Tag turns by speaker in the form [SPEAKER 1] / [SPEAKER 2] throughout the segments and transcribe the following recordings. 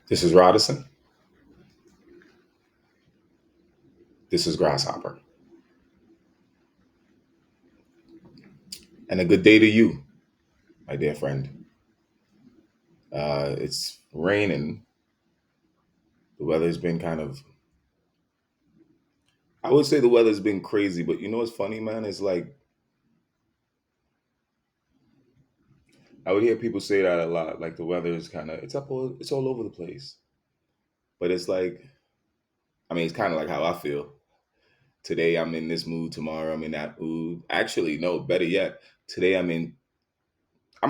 [SPEAKER 1] This is Rodison. This is Grasshopper. And a good day to you, my dear friend. It's raining. The weather's been I would say the weather's been crazy, but you know what's funny, man? It's like, I would hear people say that a lot. Like the weather is it's all over the place. But it's like, I mean, it's kind of like how I feel. Today I'm in this mood, tomorrow I'm in that mood. Actually, no, better yet, today I'm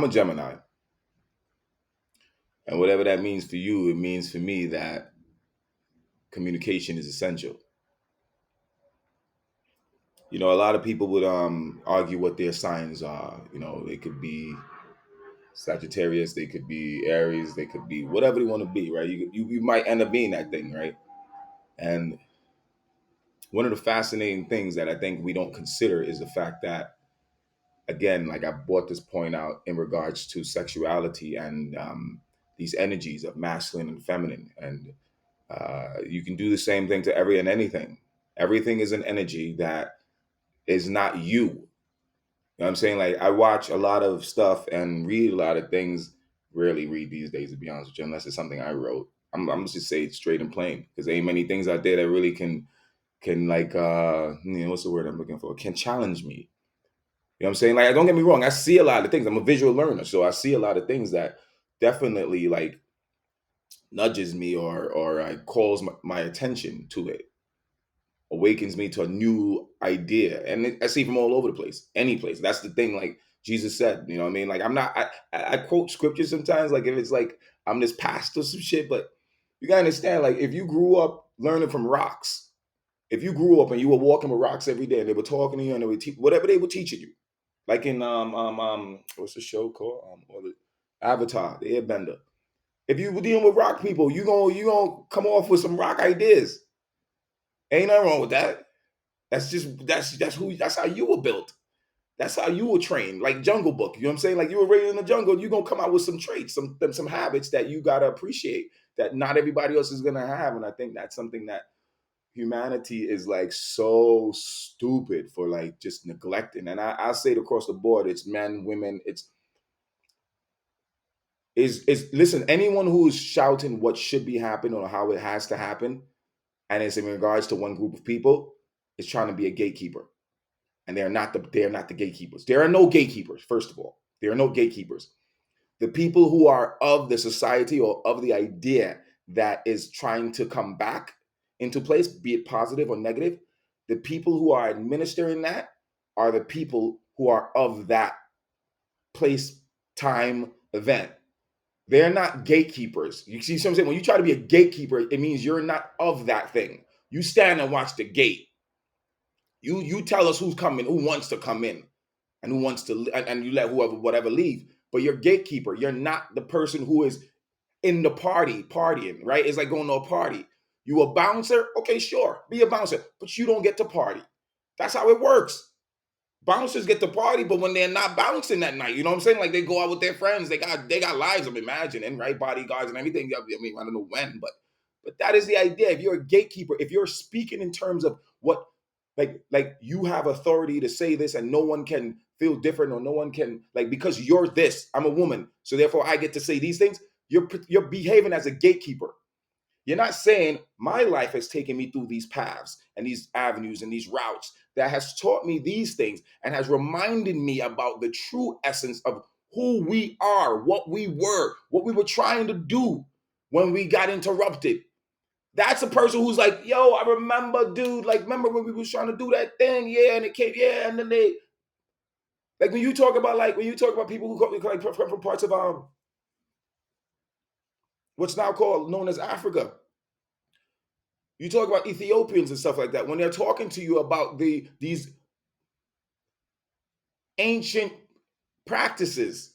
[SPEAKER 1] a Gemini. And whatever that means for you, it means for me that communication is essential. A lot of people would argue what their signs are. They could be Sagittarius, they could be Aries, they could be whatever they want to be, right? You might end up being that thing, right? And one of the fascinating things that I think we don't consider is the fact that, again, like I brought this point out in regards to sexuality and these energies of masculine and feminine, and you can do the same thing to every and anything. Everything is an energy that is not you. You know what I'm saying? Like I watch a lot of stuff and read a lot of things. Rarely read these days, to be honest with you, unless it's something I wrote. I'm just say it straight and plain because there ain't many things out there that really can like what's the word I'm looking for? Can challenge me. You know what I'm saying? Like don't get me wrong, I see a lot of things. I'm a visual learner, so I see a lot of things that definitely like nudges me or calls my attention to it, awakens me to a new idea. And I see from all over the place, any place. That's the thing. Like Jesus said, you know what I mean? Like I'm not, I quote scripture sometimes, like if it's like I'm this pastor or some shit, but you gotta understand, like if you grew up learning from rocks, if you grew up and you were walking with rocks every day and they were talking to you and they would teach whatever they were teaching you, like in what's the show called? Or the Avatar, the Airbender. If you were dealing with rock people, you gonna come off with some rock ideas. Ain't nothing wrong with that. That's how you were built. That's how you were trained. Like Jungle Book. You know what I'm saying? Like you were raised in the jungle, you're gonna come out with some traits, some habits that you gotta appreciate that not everybody else is gonna have. And I think that's something that humanity is like so stupid for like just neglecting. And I say it across the board, it's men, women, it's is listen, anyone who is shouting what should be happening or how it has to happen, and it's in regards to one group of people, is trying to be a gatekeeper. And they're not the gatekeepers. There are no gatekeepers. First of all, there are no gatekeepers. The people who are of the society or of the idea that is trying to come back into place, be it positive or negative, the people who are administering that are the people who are of that place, time, event. They're not gatekeepers. You see what I'm saying? When you try to be a gatekeeper, it means you're not of that thing. You stand and watch the gate. You tell us who's coming, who wants to come in, and who wants to, and you let whoever whatever leave. But you're gatekeeper. You're not the person who is in the party partying. Right? It's like going to a party. You a bouncer? Okay, sure, be a bouncer, but you don't get to party. That's how it works. Bouncers get to party, but when they're not bouncing that night, you know what I'm saying? Like they go out with their friends. They got lives. I'm imagining, right? Bodyguards and everything. I mean, I don't know when, but that is the idea. If you're a gatekeeper, if you're speaking in terms of what, like you have authority to say this, and no one can feel different, or no one can like because you're this. I'm a woman, so therefore I get to say these things. You're behaving as a gatekeeper. You're not saying my life has taken me through these paths and these avenues and these routes that has taught me these things and has reminded me about the true essence of who we are, what we were trying to do when we got interrupted. That's a person who's like, yo, I remember, dude, like, remember when we was trying to do that thing? Yeah, and it came, yeah, and then they, like, when you talk about people who come like, from parts of what's now called known as Africa, you talk about Ethiopians and stuff like that. When they're talking to you about these ancient practices,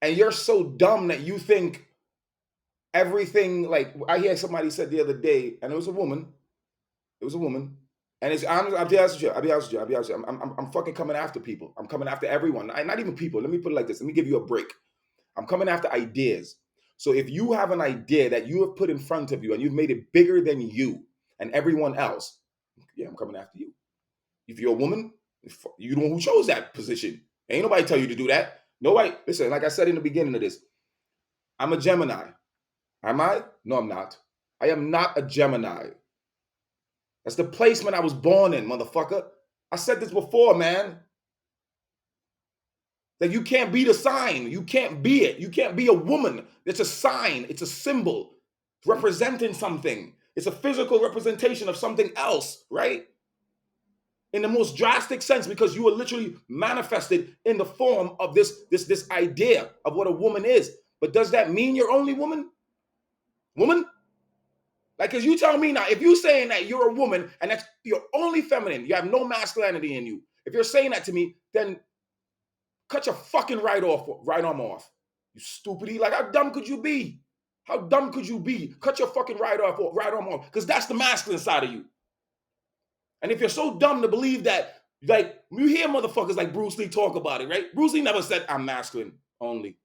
[SPEAKER 1] and you're so dumb that you think everything. Like I hear somebody said the other day, and it was a woman. It was a woman, and I'll be honest with you. I'll be honest with you. I'll be honest with you. I'm fucking coming after people. I'm coming after everyone. Not even people. Let me put it like this. Let me give you a break. I'm coming after ideas. So if you have an idea that you have put in front of you and you've made it bigger than you and everyone else, yeah, I'm coming after you. If you're a woman, you the one who chose that position. Ain't nobody tell you to do that. Nobody, listen, like I said in the beginning of this, I'm a Gemini. Am I? No, I'm not. I am not a Gemini. That's the placement I was born in, motherfucker. I said this before, man. That you can't be the sign. You can't be it. You can't be a woman. It's a sign. It's a symbol representing something. It's a physical representation of something else, right? In the most drastic sense, because you are literally manifested in the form of this idea of what a woman is. But does that mean you're only woman? Woman? Like, because you tell me now, if you're saying that you're a woman and that's you're only feminine, you have no masculinity in you. If you're saying that to me, then cut your fucking right arm off. You stupidity. Like, how dumb could you be? How dumb could you be? Cut your fucking right arm off. Because that's the masculine side of you. And if you're so dumb to believe that, like, you hear motherfuckers like Bruce Lee talk about it, right? Bruce Lee never said, I'm masculine only.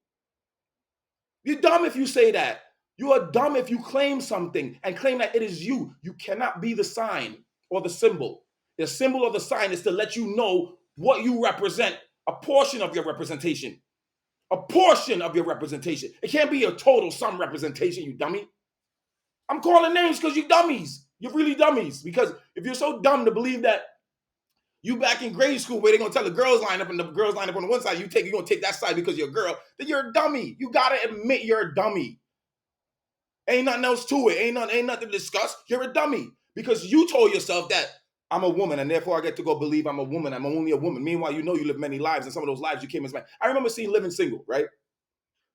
[SPEAKER 1] You're dumb if you say that. You are dumb if you claim something and claim that it is you. You cannot be the sign or the symbol. The symbol or the sign is to let you know what you represent, a portion of your representation. A portion of your representation. It can't be a total some representation, you dummy. I'm calling names because you dummies. You're really dummies. Because if you're so dumb to believe that you back in grade school where they're gonna tell the girls line up and the girls line up on the one side, you're gonna take that side because you're a girl, then you're a dummy. You gotta admit you're a dummy. Ain't nothing else to it. Ain't nothing to discuss. You're a dummy. Because you told yourself that I'm a woman and therefore I get to go believe I'm a woman. I'm only a woman. Meanwhile, you know you live many lives and some of those lives you came as man. I remember seeing Living Single, right?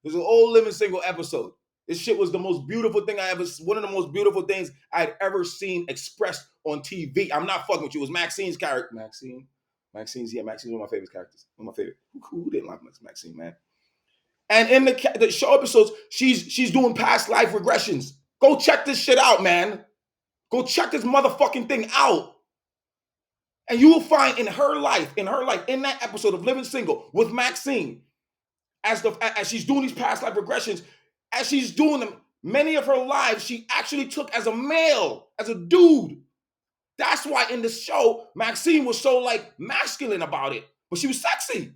[SPEAKER 1] There's an old Living Single episode. This shit was the most beautiful thing one of the most beautiful things I'd ever seen expressed on TV. I'm not fucking with you. It was Maxine's character. Maxine's one of my favorite characters. One of my favorite. Who didn't like Maxine, man? And in the show episodes, she's doing past life regressions. Go check this shit out, man. Go check this motherfucking thing out. And you will find in her life, in that episode of Living Single with Maxine, as she's doing these past life regressions, as she's doing them, many of her lives she actually took as a male, as a dude. That's why in the show, Maxine was so like masculine about it, but she was sexy.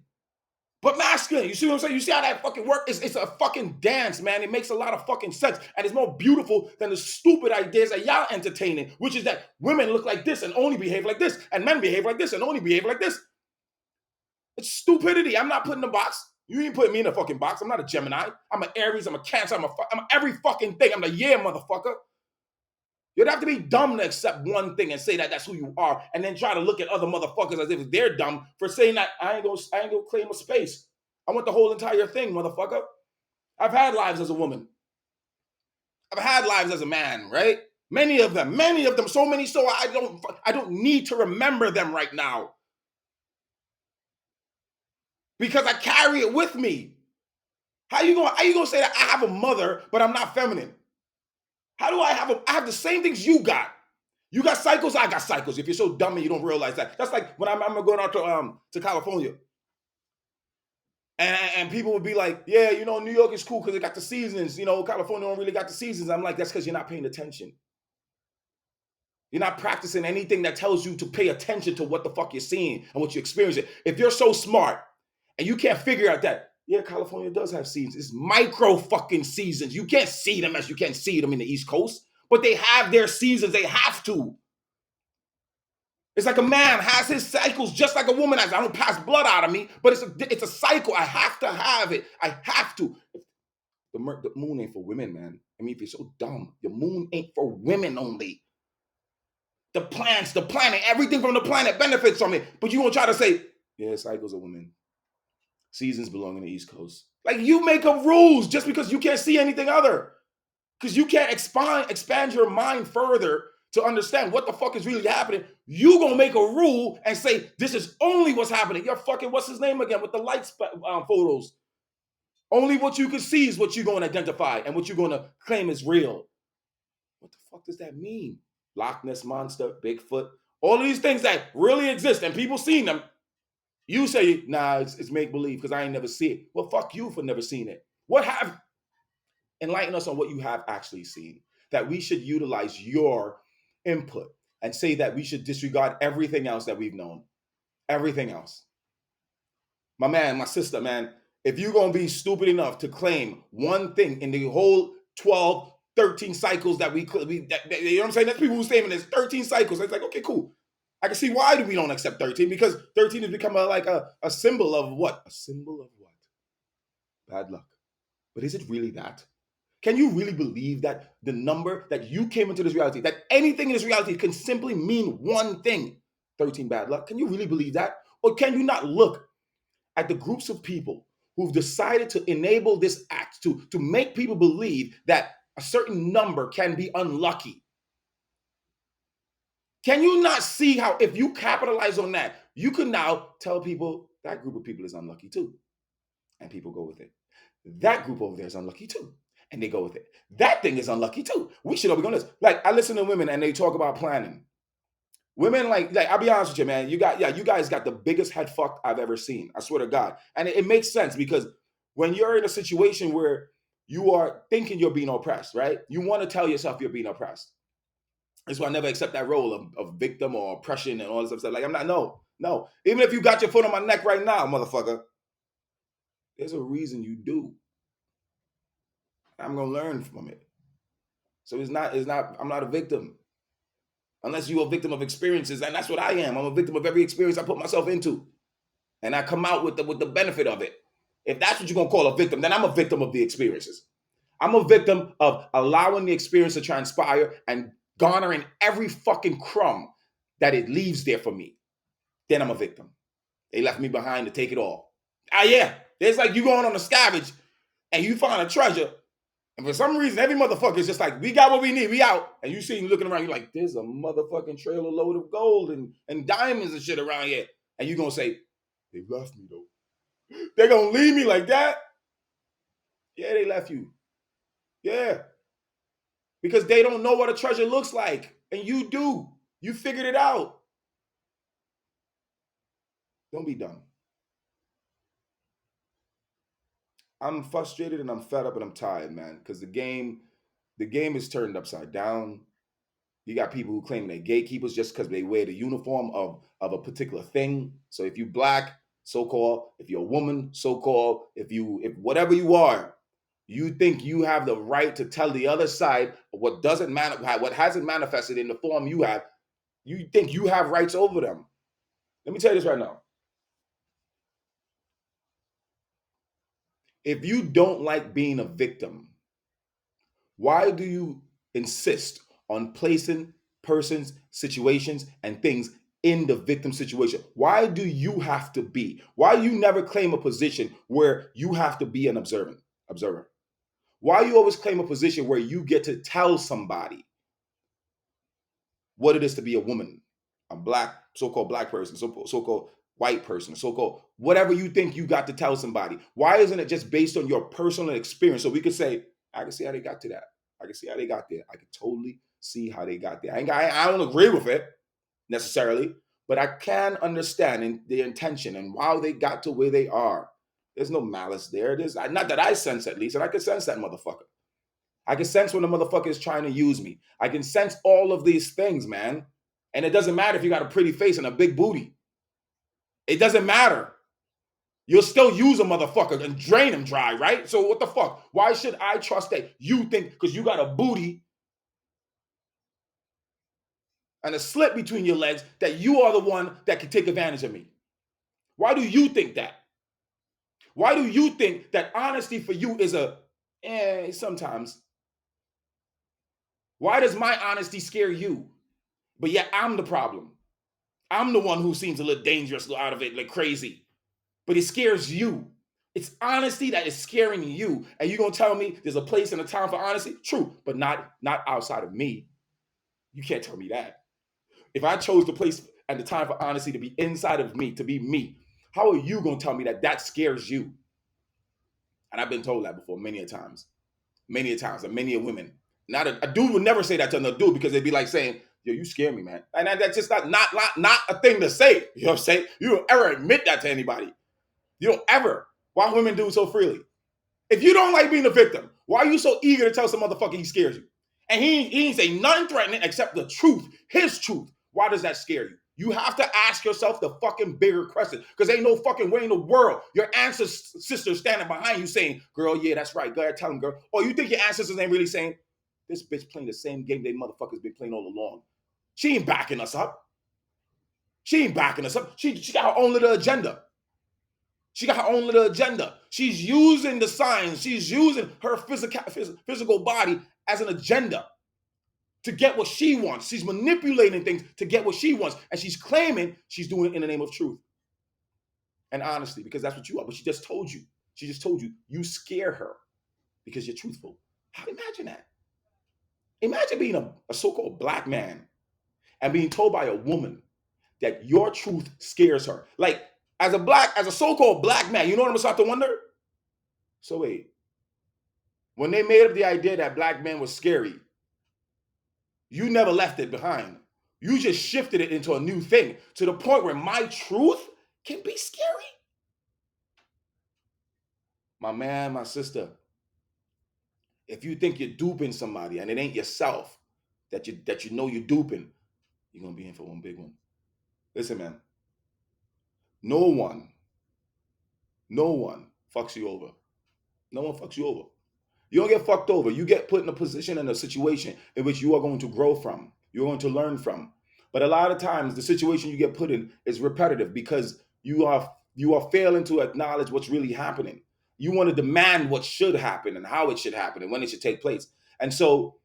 [SPEAKER 1] But masculine, you see what I'm saying? You see how that fucking works? It's a fucking dance, man. It makes a lot of fucking sense. And it's more beautiful than the stupid ideas that y'all entertaining, which is that women look like this and only behave like this, and men behave like this and only behave like this. It's stupidity. I'm not putting a box. You ain't putting me in a fucking box. I'm not a Gemini. I'm an Aries. I'm a Cancer. I'm every fucking thing. I'm the motherfucker. You'd have to be dumb to accept one thing and say that that's who you are, and then try to look at other motherfuckers as if they're dumb for saying that I ain't gonna claim a space. I want the whole entire thing, motherfucker. I've had lives as a woman. I've had lives as a man, right? Many of them, so many so I don't need to remember them right now. Because I carry it with me. How you gonna say that I have a mother, but I'm not feminine? How do I have the same things you got? You got cycles, I got cycles. If you're so dumb and you don't realize that. That's like when I'm going out to California. And people would be like, yeah, New York is cool because it got the seasons. California don't really got the seasons. I'm like, that's because you're not paying attention. You're not practicing anything that tells you to pay attention to what the fuck you're seeing and what you're experiencing. If you're so smart and you can't figure out that, yeah, California does have seasons. It's micro fucking seasons. You can't see them as you can't see them in the East Coast, but they have their seasons. They have to. It's like a man has his cycles just like a woman has. I don't pass blood out of me, but it's a cycle. I have to have it. I have to. The moon ain't for women, man. I mean, if you're so dumb, the moon ain't for women only. The plants, the planet, everything from the planet benefits from it. But you won't try to say, yeah, cycles are women. Seasons belong in the East Coast. Like, you make up rules just because you can't see anything other. Because you can't expand your mind further to understand what the fuck is really happening. You gonna make a rule and say, this is only what's happening. You're fucking, what's his name again, with the lights photos. Only what you can see is what you're gonna identify and what you're gonna claim is real. What the fuck does that mean? Loch Ness Monster, Bigfoot, all of these things that really exist and people seen them. You say, nah, it's make-believe because I ain't never seen it. Well, fuck you for never seeing it. What have Enlighten us on what you have actually seen. That we should utilize your input and say that we should disregard everything else that we've known. Everything else. My man, my sister, man, if you're going to be stupid enough to claim one thing in the whole 12, 13 cycles that you know what I'm saying? That's people who saying there's 13 cycles. It's like, okay, cool. I can see why we don't accept 13, because 13 has become a symbol of what? A symbol of what? Bad luck. But is it really that? Can you really believe that the number that you came into this reality, that anything in this reality can simply mean one thing? 13 bad luck. Can you really believe that? Or can you not look at the groups of people who've decided to enable this act to make people believe that a certain number can be unlucky? Can you not see how if you capitalize on that, you can now tell people that group of people is unlucky too, and people go with it. That group over there is unlucky too, and they go with it. That thing is unlucky too. We should all be going this. Like, I listen to women and they talk about planning. Women, like I'll be honest with you, man. You guys got the biggest head fuck I've ever seen. I swear to God. And it makes sense, because when you're in a situation where you are thinking you're being oppressed, right? You want to tell yourself you're being oppressed. That's why I never accept that role of victim or oppression and all this stuff. Like, I'm not, no. Even if you got your foot on my neck right now, motherfucker, there's a reason you do. I'm gonna learn from it. So I'm not a victim. Unless you're a victim of experiences, and that's what I am. I'm a victim of every experience I put myself into. And I come out with the benefit of it. If that's what you're gonna call a victim, then I'm a victim of the experiences. I'm a victim of allowing the experience to transpire and garnering every fucking crumb that it leaves there for me. Then I'm a victim. They left me behind to take it all. Yeah. It's like you going on a scavenge and you find a treasure, and for some reason, every motherfucker is just like, we got what we need, we out. And you see him looking around, you're like, there's a motherfucking trailer load of gold and diamonds and shit around here. And you're going to say, they left me though. They're going to leave me like that? Yeah, they left you. Yeah. Because they don't know what a treasure looks like. And you do. You figured it out. Don't be dumb. I'm frustrated and I'm fed up and I'm tired, man. Because the game is turned upside down. You got people who claim they're gatekeepers just because they wear the uniform of a particular thing. So if you black, so-called, if you're a woman, so-called, if whatever you are, you think you have the right to tell the other side what hasn't manifested in the form you have. You think you have rights over them. Let me tell you this right now. If you don't like being a victim, why do you insist on placing persons, situations, and things in the victim situation? Why do you have to be? Why do you never claim a position where you have to be an observer? Why you always claim a position where you get to tell somebody what it is to be a woman, a black, so-called black person, so-called white person, so-called whatever you think you got to tell somebody? Why isn't it just based on your personal experience? So we could say, I can see how they got to that. I can see how they got there. I can totally see how they got there. I don't agree with it necessarily, but I can understand the intention and how they got to where they are. There's no malice there. There's not that I sense, at least, and I can sense that motherfucker. I can sense when the motherfucker is trying to use me. I can sense all of these things, man. And it doesn't matter if you got a pretty face and a big booty. It doesn't matter. You'll still use a motherfucker and drain him dry, right? So what the fuck? Why should I trust that you think because you got a booty and a slit between your legs that you are the one that can take advantage of me? Why do you think that? Why do you think that honesty for you is sometimes? Why does my honesty scare you? But yet I'm the problem. I'm the one who seems a little dangerous out of it, like crazy. But it scares you. It's honesty that is scaring you. And you're going to tell me there's a place and a time for honesty? True, but not outside of me. You can't tell me that. If I chose the place and the time for honesty to be inside of me, to be me, how are you going to tell me that scares you? And I've been told that before many a times, and many a women. Not a dude would never say that to another dude because they'd be like saying, yo, you scare me, man. And that's just not a thing to say. You know what I'm saying? You don't ever admit that to anybody. You don't ever. Why women do so freely? If you don't like being a victim, Why are you so eager to tell some motherfucker he scares you? And he ain't say nothing threatening except the truth, his truth. Why does that scare you? You have to ask yourself the fucking bigger question, because ain't no fucking way in the world your ancestor standing behind you saying, girl, yeah, that's right. Go ahead, tell him, girl. Or you think your ancestors ain't really saying, this bitch playing the same game they motherfuckers been playing all along. She ain't backing us up. She ain't backing us up. She got her own little agenda. She got her own little agenda. She's using the signs. She's using her physical body as an agenda to get what she wants. She's manipulating things to get what she wants. And she's claiming she's doing it in the name of truth and honesty, because that's what you are. But she just told you. She just told you. You scare her because you're truthful. Imagine that. Imagine being a so-called black man and being told by a woman that your truth scares her. Like, as a so-called black man, you know what I'm gonna start to wonder? So wait, when they made up the idea that black men was scary, you never left it behind. You just shifted it into a new thing to the point where my truth can be scary. My man, my sister, if you think you're duping somebody and it ain't yourself that you know you're duping, you're gonna be in for one big one. Listen, man, no one fucks you over. No one fucks you over. You don't get fucked over. You get put in a position, in a situation in which you are going to grow from. You're going to learn from. But a lot of times the situation you get put in is repetitive because you are failing to acknowledge what's really happening. You want to demand what should happen and how it should happen and when it should take place. And so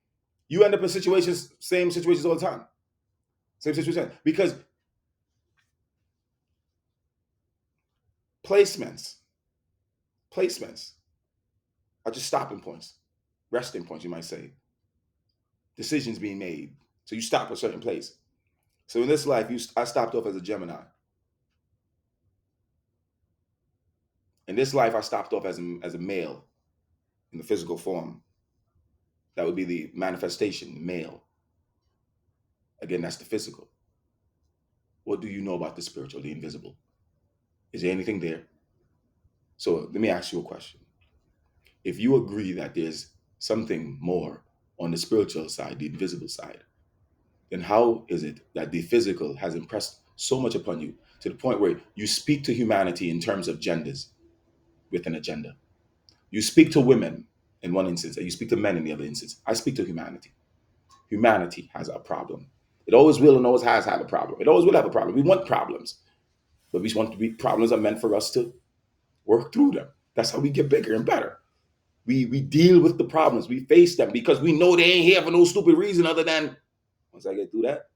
[SPEAKER 1] you end up in same situations all the time. Same situation. Because placements are just stopping points, resting points, you might say. Decisions being made. So you stop at a certain place. So in this life, I stopped off as a Gemini. In this life, I stopped off as a male in the physical form. That would be the manifestation, male. Again, that's the physical. What do you know about the spiritual, the invisible? Is there anything there? So let me ask you a question. If you agree that there's something more on the spiritual side, the invisible side, then how is it that the physical has impressed so much upon you to the point where you speak to humanity in terms of genders with an agenda? You speak to women in one instance, and you speak to men in the other instance. I speak to humanity. Humanity has a problem. It always will and always has had a problem. It always will have a problem. We want problems, but we want to be problems are meant for us to work through them. That's how we get bigger and better. We deal with the problems. We face them because we know they ain't here for no stupid reason other than once I get through that,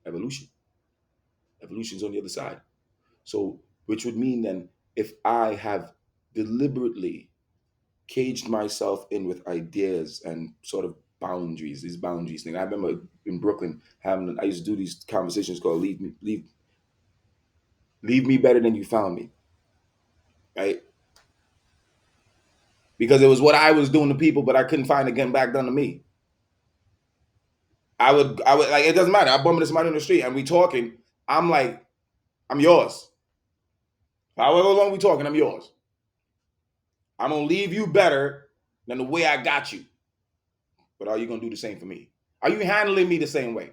[SPEAKER 1] evolution. Evolution's on the other side. So, which would mean then if I have deliberately caged myself in with ideas and sort of boundaries, these boundaries thing. I remember in Brooklyn I used to do these conversations called leave me better than you found me. Right? Because it was what I was doing to people, but I couldn't find it getting back done to me. I would like, it doesn't matter. I bump into somebody on the street and we talking. I'm like, I'm yours. However long we talking, I'm yours. I'm gonna leave you better than the way I got you. But are you gonna do the same for me? Are you handling me the same way?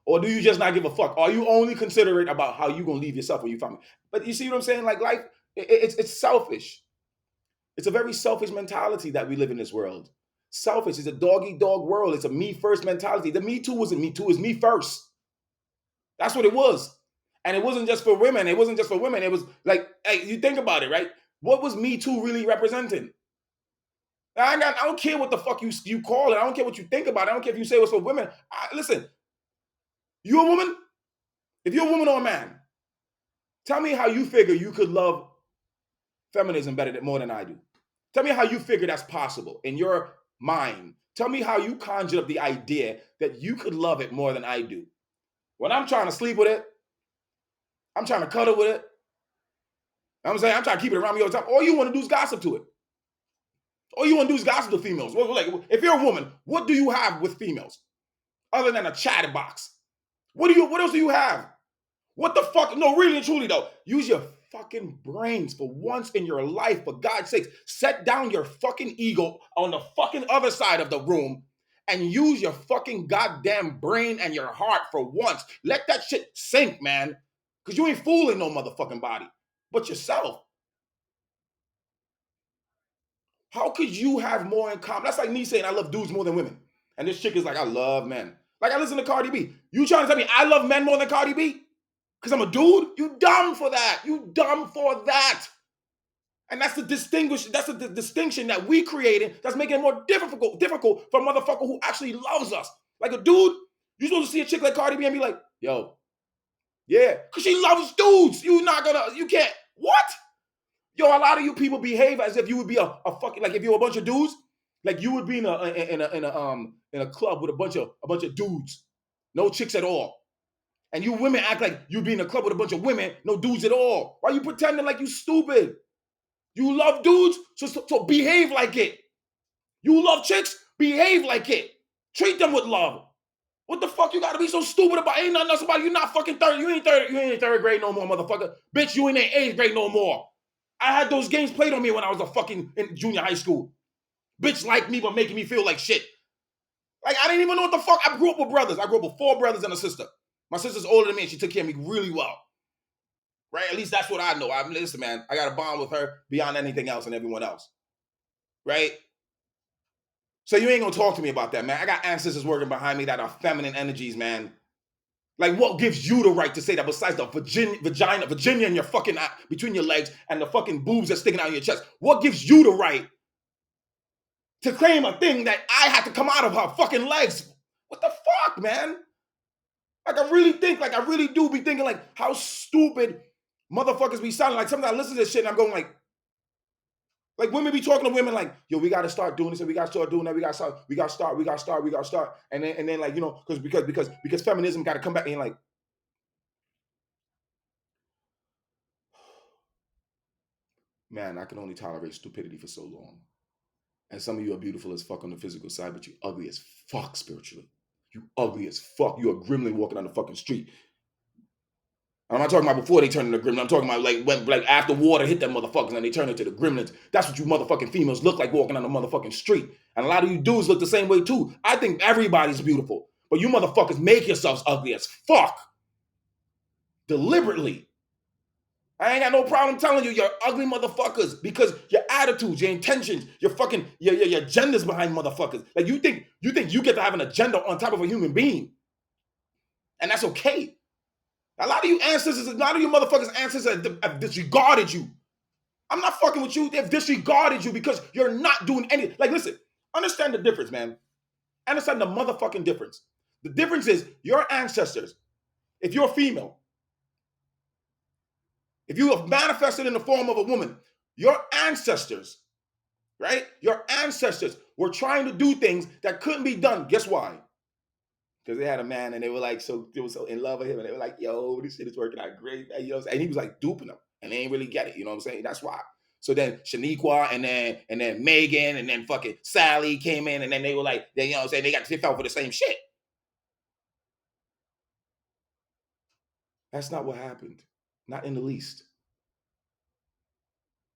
[SPEAKER 1] Or do you just not give a fuck? Are you only considerate about how you gonna leave yourself when you find me? But you see what I'm saying? Like life, it's selfish. It's a very selfish mentality that we live in this world. Selfish. It's a dog eat dog world. It's a me first mentality. The Me Too wasn't Me Too. It's me first. That's what it was. And it wasn't just for women. It wasn't just for women. It was like, hey, you think about it, right? What was Me Too really representing? I don't care what the fuck you call it. I don't care what you think about it. I don't care if you say it was for women. Listen, you a woman? If you're a woman or a man, tell me how you figure you could love feminism more than I do. Tell me how you figure that's possible in your mind. Tell me how you conjured up the idea that you could love it more than I do. When I'm trying to sleep with it, I'm trying to cuddle with it. I'm saying I'm trying to keep it around me all the time. All you want to do is gossip to it. All you want to do is gossip to females. Like, if you're a woman, what do you have with females other than a chatterbox? What else do you have? What the fuck? No, really and truly though, use your fucking brains for once in your life. For God's sakes, set down your fucking ego on the fucking other side of the room and use your fucking goddamn brain and your heart for once. Let that shit sink, man. Because you ain't fooling no motherfucking body but yourself. How could you have more in common? That's like me saying I love dudes more than women. And this chick is like, I love men. Like I listen to Cardi B. You trying to tell me I love men more than Cardi B? Because I'm a dude? You dumb for that. You dumb for that. And that's the distinction that we created that's making it more difficult for a motherfucker who actually loves us. Like a dude, you're supposed to see a chick like Cardi B and be like, yo, yeah, because she loves dudes. You can't, what? Yo, a lot of you people behave as if you would be a fucking, like if you're a bunch of dudes, like you would be in a club with a bunch of dudes, no chicks at all. And you women act like you be in a club with a bunch of women, no dudes at all. Why are you pretending like you stupid? You love dudes, so behave like it. You love chicks, behave like it. Treat them with love. What the fuck you gotta be so stupid about? Ain't nothing else about you. Not fucking third. You ain't third grade no more, motherfucker. Bitch, you ain't in eighth grade no more. I had those games played on me when I was in junior high school. Bitch liked me but making me feel like shit. Like I didn't even know what the fuck. I grew up with brothers. I grew up with 4 brothers and a sister. My sister's older than me and she took care of me really well. Right? At least that's what I know. Listen, man, I got a bond with her beyond anything else and everyone else. Right? So you ain't gonna talk to me about that, man. I got ancestors working behind me that are feminine energies, man. Like, what gives you the right to say that besides the Virginia in your fucking between your legs and the fucking boobs that's sticking out of your chest? What gives you the right to claim a thing that I had to come out of her fucking legs? What the fuck, man? Like, I really do be thinking, like, how stupid motherfuckers be sounding. Like, sometimes I listen to this shit and I'm going, like women be talking to women like, yo, we got to start doing this and we got to start doing that. We got to start. And then like, you know, because feminism got to come back and like, man, I can only tolerate stupidity for so long. And some of you are beautiful as fuck on the physical side, but you ugly as fuck spiritually. You ugly as fuck. You are gremlin walking down the fucking street. I'm not talking about before they turn into gremlins. I'm talking about like after water hit them motherfuckers and they turn into the gremlins. That's what you motherfucking females look like walking on the motherfucking street. And a lot of you dudes look the same way too. I think everybody's beautiful. But you motherfuckers make yourselves ugly as fuck. Deliberately. I ain't got no problem telling you you're ugly motherfuckers because your attitudes, your intentions, your fucking your agendas behind motherfuckers. Like you think you get to have an agenda on top of a human being. And that's okay. A lot of you motherfuckers ancestors have disregarded you. I'm not fucking with you. They've disregarded you because you're not doing anything. Like, listen, understand the difference, man. Understand the motherfucking difference. The difference is your ancestors, if you're female, if you have manifested in the form of a woman, your ancestors, right? Your ancestors were trying to do things that couldn't be done. Guess why? Because they had a man and they were so in love with him and they were like, yo, this shit is working out great. You know what I'm saying? And he was like duping them and they ain't really get it. You know what I'm saying? That's why. So then Shaniqua and then Megan and then fucking Sally came in and then they were like, you know what I'm saying? They fell for the same shit. That's not what happened. Not in the least.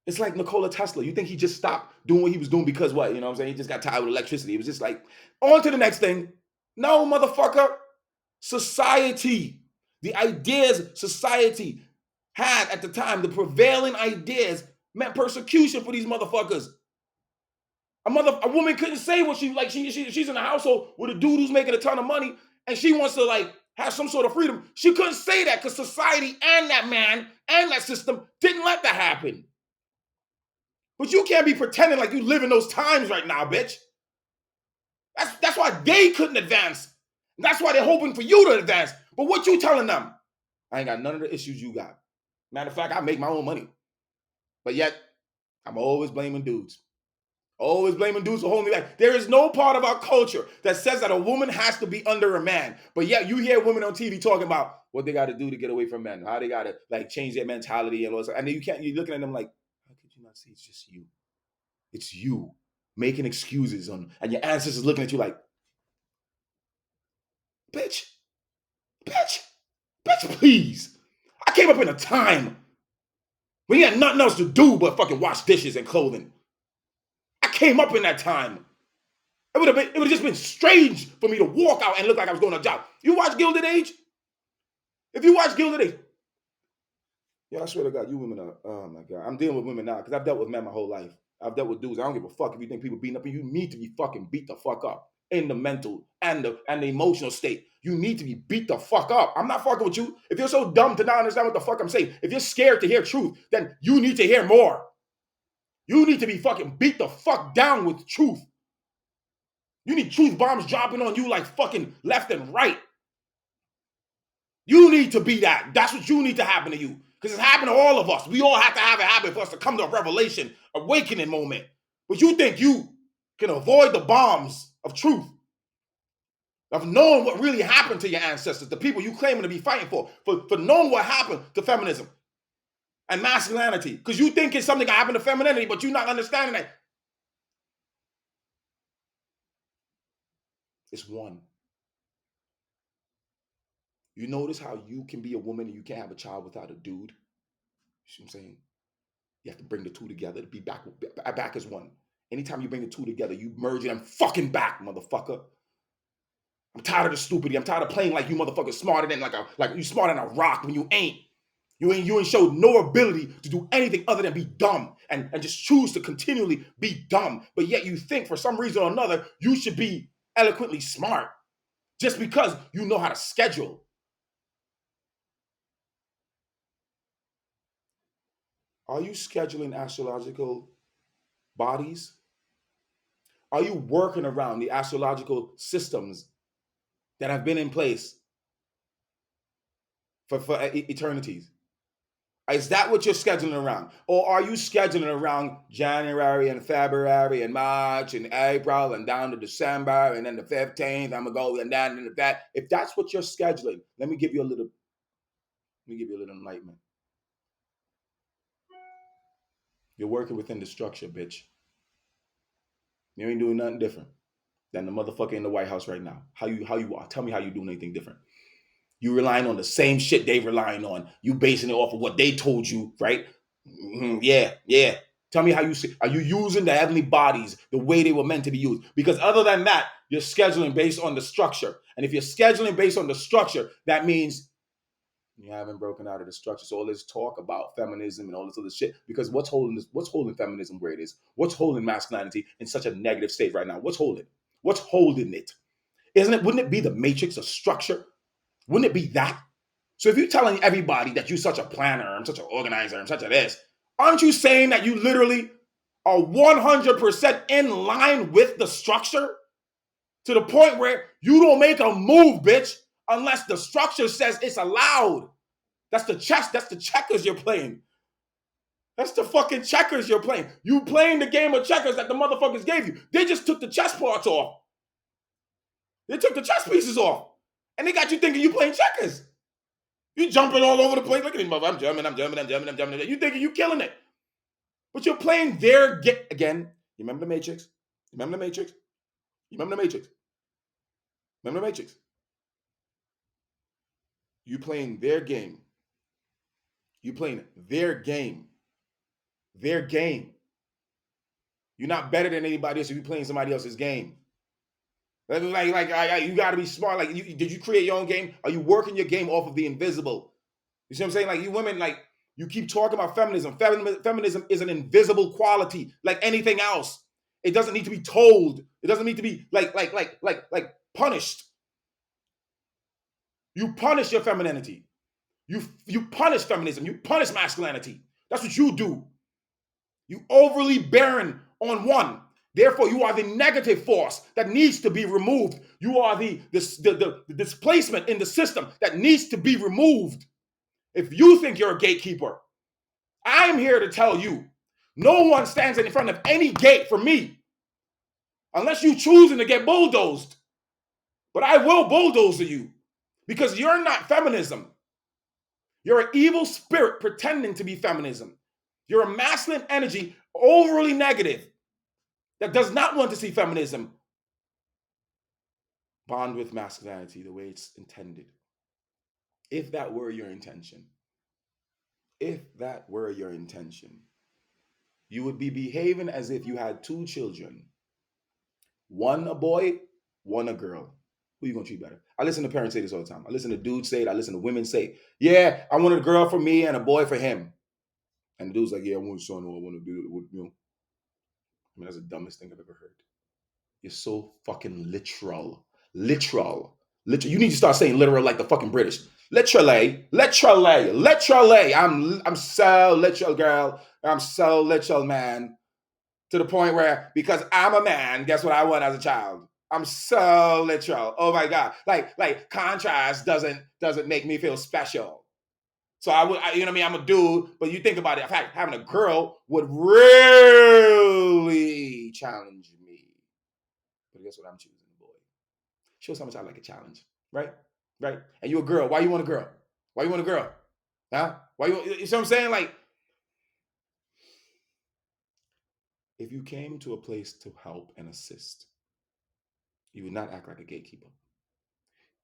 [SPEAKER 1] It's like Nikola Tesla. You think he just stopped doing what he was doing because what? You know what I'm saying? He just got tired with electricity. It was just like, on to the next thing. No, motherfucker. Society. The ideas society had at the time, the prevailing ideas meant persecution for these motherfuckers. A woman couldn't say what she's in a household with a dude who's making a ton of money and she wants to like have some sort of freedom. She couldn't say that because society and that man and that system didn't let that happen. But you can't be pretending like you live in those times right now, bitch. That's why they couldn't advance. That's why they're hoping for you to advance. But what you telling them? I ain't got none of the issues you got. Matter of fact, I make my own money. But yet, I'm always blaming dudes. Always blaming dudes for holding me back. There is no part of our culture that says that a woman has to be under a man. But yet, you hear women on TV talking about what they got to do to get away from men. How they got to like change their mentality and all that. And then you're looking at them like, how could you not see it's just you? It's you making excuses and your ancestors looking at you like, bitch, please. I came up in a time When you had nothing else to do but fucking wash dishes and clothing. I came up in that time. It would have just been strange for me to walk out and look like I was going to a job. You watch Gilded Age? If you watch Gilded Age, yeah, I swear to God, you women are, oh my God. I'm dealing with women now because I've dealt with men my whole life. I've dealt with dudes. I don't give a fuck if you think people beating up, and you need to be fucking beat the fuck up in the mental and the emotional state. You need to be beat the fuck up. I'm not fucking with you. If you're so dumb to not understand what the fuck I'm saying, if you're scared to hear truth, then you need to hear more. You need to be fucking beat the fuck down with truth. You need truth bombs dropping on you like fucking left and right. You need to be that. That's what you need to happen to you. Because it's happened to all of us. We all have to have it happen for us to come to a revelation, awakening moment. But you think you can avoid the bombs of truth, of knowing what really happened to your ancestors, the people you claiming to be fighting for knowing what happened to feminism and masculinity. Because you think it's something that happened to femininity, but you're not understanding that. It's one. You notice how you can be a woman and you can't have a child without a dude? You see what I'm saying? You have to bring the two together to be back as one. Anytime you bring the two together, you merge them fucking back, motherfucker. I'm tired of the stupidity. I'm tired of playing like you motherfuckers smarter than like you smarter than a rock when you ain't. You ain't showed no ability to do anything other than be dumb and just choose to continually be dumb. But yet you think for some reason or another you should be eloquently smart just because you know how to schedule. Are you scheduling astrological bodies? Are you working around the astrological systems that have been in place for eternities? Is that what you're scheduling around? Or are you scheduling around January and February and March and April and down to December and then the 15th, I'm going to go and then and that. If that's what you're scheduling, let me give you a little enlightenment. You're working within the structure, bitch. You ain't doing nothing different than the motherfucker in the White House right now. How you are? Tell me how you doing anything different. You relying on the same shit they relying on. You basing it off of what they told you, right? Mm-hmm. Yeah. Tell me how you see. Are you using the heavenly bodies the way they were meant to be used? Because other than that, you're scheduling based on the structure. And if you're scheduling based on the structure, that means you haven't broken out of the structure. So all this talk about feminism and all this other shit, because what's holding feminism where it is? What's holding masculinity in such a negative state right now? What's holding it? Wouldn't it be the matrix of structure? Wouldn't it be that? So if you're telling everybody that you're such a planner, I'm such an organizer, I'm such a this, aren't you saying that you literally are 100% in line with the structure to the point where you don't make a move, bitch, unless the structure says it's allowed? That's the chess. That's the checkers you're playing. That's the fucking checkers you're playing. You playing the game of checkers that the motherfuckers gave you. They just took the chess parts off. They took the chess pieces off. And they got you thinking you playing checkers. You jumping all over the place. Look at him, mother. I'm jumping. You thinking you killing it. But you're playing their game. Again, you remember the Matrix? Remember the Matrix? You playing their game. You playing their game. Their game. You're not better than anybody else if you're playing somebody else's game. You got to be smart. Did you create your own game? Are you working your game off of the invisible? You see what I'm saying? Like, you women, like, you keep talking about feminism. Feminism is an invisible quality, like anything else. It doesn't need to be told. It doesn't need to be like punished. You punish your femininity. You punish feminism. You punish masculinity. That's what you do. You overly barren on one. Therefore, you are the negative force that needs to be removed. You are the displacement in the system that needs to be removed. If you think you're a gatekeeper, I'm here to tell you, no one stands in front of any gate for me unless you're choosing to get bulldozed. But I will bulldoze you because you're not feminism. You're an evil spirit pretending to be feminism. You're a masculine energy, overly negative, that does not want to see feminism bond with masculinity the way it's intended. If that were your intention, If that were your intention, you would be behaving as if you had two children, one a boy, one a girl. Who you gonna treat better? I listen to parents say this all the time. I listen to dudes say it. I listen to women say, it. Yeah, I want a girl for me and a boy for him. And the dude's like, yeah, I want a son or I want to do it. I mean, that's the dumbest thing I've ever heard. You're so fucking literal. Literal. Literal. You need to start saying literal like the fucking British. Literally. Literally. Literally. I'm so literal, girl. I'm so literal, man. To the point where, because I'm a man, guess what I want as a child? I'm so literal. Oh my God. Like contrast doesn't make me feel special. So you know what I mean? I'm a dude, but you think about it. In fact, having a girl would really challenge me. But guess what I'm choosing, boy? Shows how much I like a challenge, right? Right? And you a girl. Why you want a girl? Why you want a girl? Huh? Why you see what I'm saying? Like, if you came to a place to help and assist, you would not act like a gatekeeper.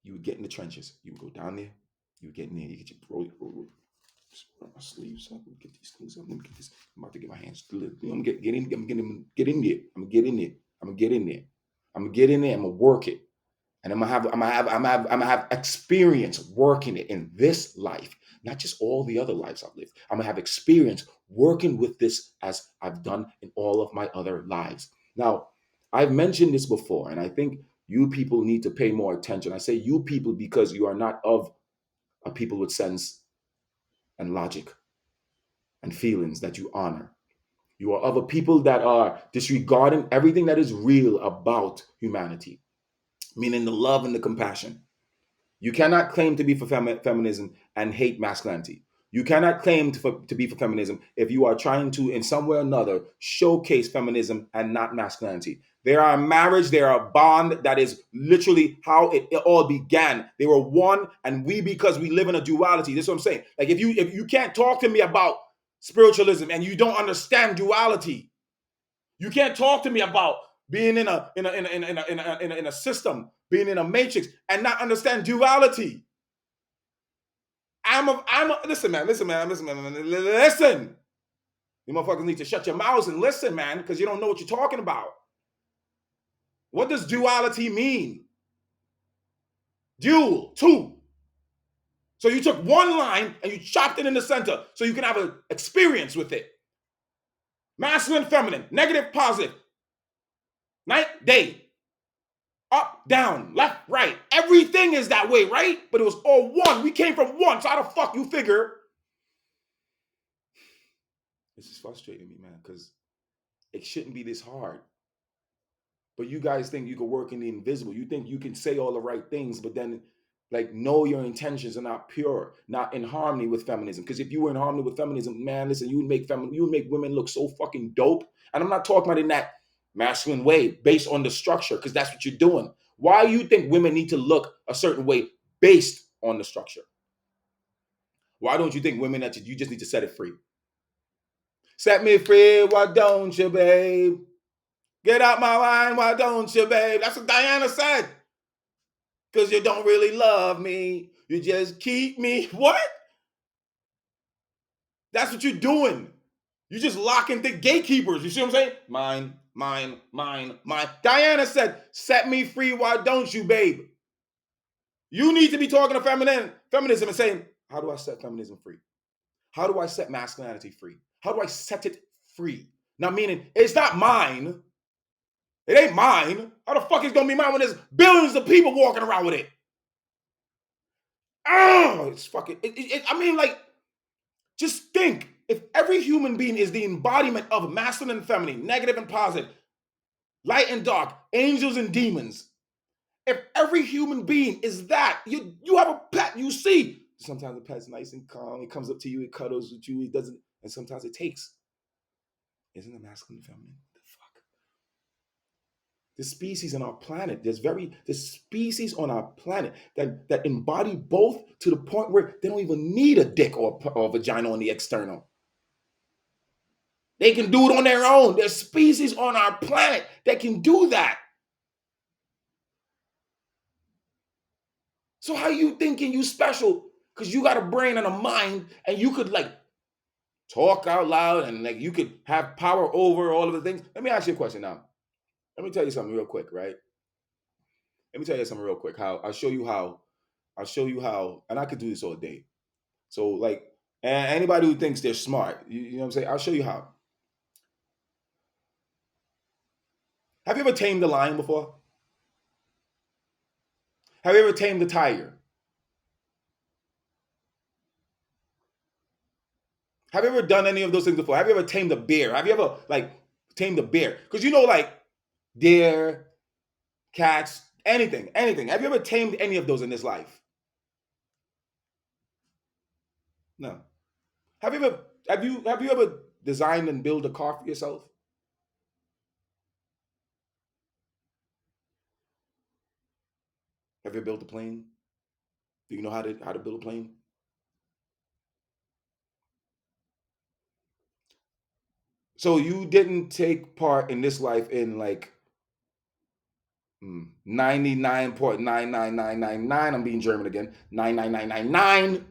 [SPEAKER 1] You would get in the trenches. You would go down there. You would get in there. You get your roll my sleeves up. Let me get these things up. Let me get this. I'm about to get my hands. I'm gonna get in. I'm gonna get in there. I'm gonna get in there. I'm gonna get in there. I'm gonna get in there. I'm gonna work it. And I'm gonna have experience working it in this life, not just all the other lives I've lived. I'm gonna have experience working with this as I've done in all of my other lives. Now, I've mentioned this before, and I think you people need to pay more attention. I say you people because you are not of a people with sense and logic and feelings that you honor. You are of a people that are disregarding everything that is real about humanity, meaning the love and the compassion. You cannot claim to be for feminism and hate masculinity. You cannot claim to be for feminism if you are trying to, in some way or another, showcase feminism and not masculinity. There are a marriage, there are a bond that is literally how it all began. They were one, and we, because we live in a duality. This is what I'm saying. Like, if you can't talk to me about spiritualism and you don't understand duality, you can't talk to me about being in a system, being in a matrix, and not understand duality. Listen, man, listen, man, listen, man, listen. You motherfuckers need to shut your mouths and listen, man, because you don't know what you're talking about. What does duality mean? Dual, two. So you took one line and you chopped it in the center so you can have an experience with it. Masculine, feminine, negative, positive, night, day, up, down, left, right. Everything is that way, right? But it was all one. We came from one. So how the fuck you figure? This is frustrating me, man, because it shouldn't be this hard. But you guys think you can work in the invisible. You think you can say all the right things, but then like know your intentions are not pure, not in harmony with feminism. Because if you were in harmony with feminism, man, listen, you would make women look so fucking dope. And I'm not talking about in that masculine way based on the structure, because that's what you're doing. Why do you think women need to look a certain way based on the structure? Why don't you think women that you just need to set it free? Set me free, why don't you, babe? Get out my mind, why don't you, babe? That's what Diana said. Because you don't really love me. You just keep me. What? That's what you're doing. You just locking the gatekeepers. You see what I'm saying? Mine, mine, mine, mine. Diana said, set me free, why don't you, babe? You need to be talking to feminism and saying, how do I set feminism free? How do I set masculinity free? How do I set it free? Now, meaning, it's not mine. It ain't mine. How the fuck is it gonna be mine when there's billions of people walking around with it? Oh, it's fucking. I mean, like, just think if every human being is the embodiment of masculine and feminine, negative and positive, light and dark, angels and demons. If every human being is that, you have a pet, you see. Sometimes the pet's nice and calm. It comes up to you, it cuddles with you, it doesn't, and sometimes it takes. Isn't it masculine and feminine? The fuck? The species on our planet, there's species on our planet that embody both to the point where they don't even need a dick or a vagina on the external. They can do it on their own. There's species on our planet that can do that. So how you thinking you special? Because you got a brain and a mind and you could like talk out loud and like you could have power over all of the things. Let me ask you a question now. Let me tell you something real quick, right? Let me tell you something real quick. I'll show you how, and I could do this all day. So like, anybody who thinks they're smart, you know what I'm saying? I'll show you how. Have you ever tamed a lion before? Have you ever tamed a tiger? Have you ever done any of those things before? Have you ever tamed a bear? Have you ever like tamed a bear? Because you know, like deer, cats, anything. Have you ever tamed any of those in this life? No. Have you ever have you ever designed and built a car for yourself? Have you built a plane? Do you know how to build a plane? So you didn't take part in this life in like 99.99999. I'm being German again. 99999.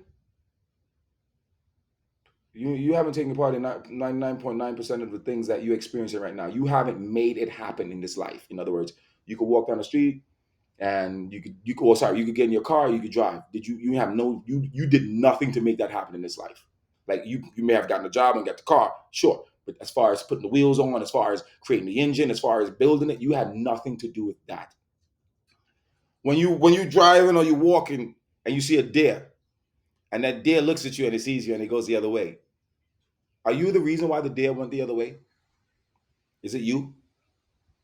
[SPEAKER 1] You haven't taken part in 99.9% of the things that you're experiencing right now. You haven't made it happen in this life. In other words, you could walk down the street and you could get in your car, you could drive. You have no you did nothing to make that happen in this life. Like you may have gotten a job and got the car, sure. But as far as putting the wheels on, as far as creating the engine, as far as building it, you had nothing to do with that. When you driving or you walking and you see a deer, and that deer looks at you and it sees you and it goes the other way. Are you the reason why the deer went the other way? Is it you?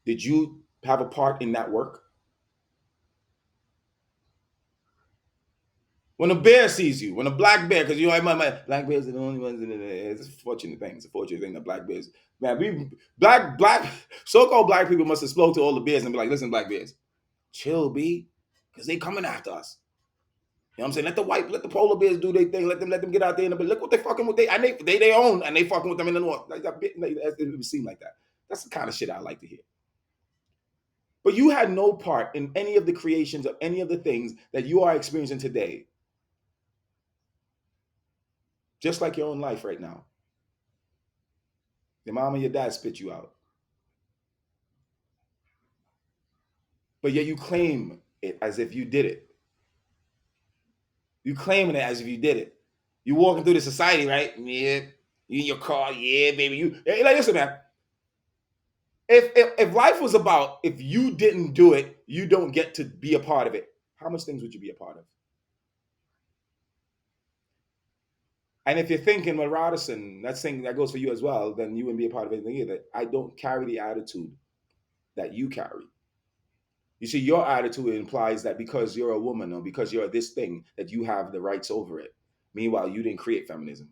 [SPEAKER 1] Did you have a part in that work? When a bear sees you, when a black bear, because you know my black bears are the only ones in it. It's a fortunate thing. It's a fortunate thing that black bears, man, we black so-called black people must have spoke to all the bears and be like, listen, black bears, chill, B, because they coming after us. You know what I'm saying? Let the polar bears do their thing. Let them get out there. But look what they fucking with. They own and they fucking with them in the north. Like that, it would seem like that. That's the kind of shit I like to hear. But you had no part in any of the creations of any of the things that you are experiencing today, just like your own life right now. Your mom and your dad spit you out. But yet you claim it as if you did it. You claiming it as if you did it. You walking through the society, right? Yeah. You in your car, yeah, baby. Hey, like, listen, man. If life was about if you didn't do it, you don't get to be a part of it. How much things would you be a part of? And if you're thinking, well, Rodison, that's thing that goes for you as well, then you wouldn't be a part of anything either. I don't carry the attitude that you carry. You see, your attitude implies that because you're a woman or because you're this thing, that you have the rights over it. Meanwhile, you didn't create feminism.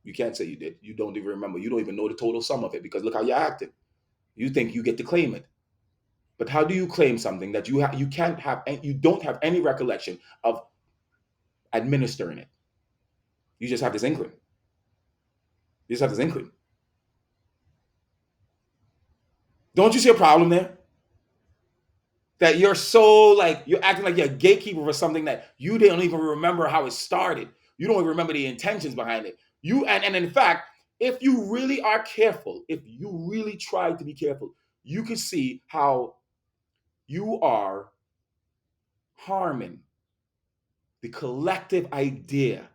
[SPEAKER 1] You can't say you did. You don't even remember. You don't even know the total sum of it because look how you acted. You think you get to claim it. But how do you claim something that you can't have, you don't have any recollection of administering it? You just have this inkling. You just have this inkling. Don't you see a problem there? That you're so like you're acting like you're a gatekeeper for something that you didn't even remember how it started. You don't even remember the intentions behind it. And in fact, if you really are careful, if you really try to be careful, you can see how you are harming the collective idea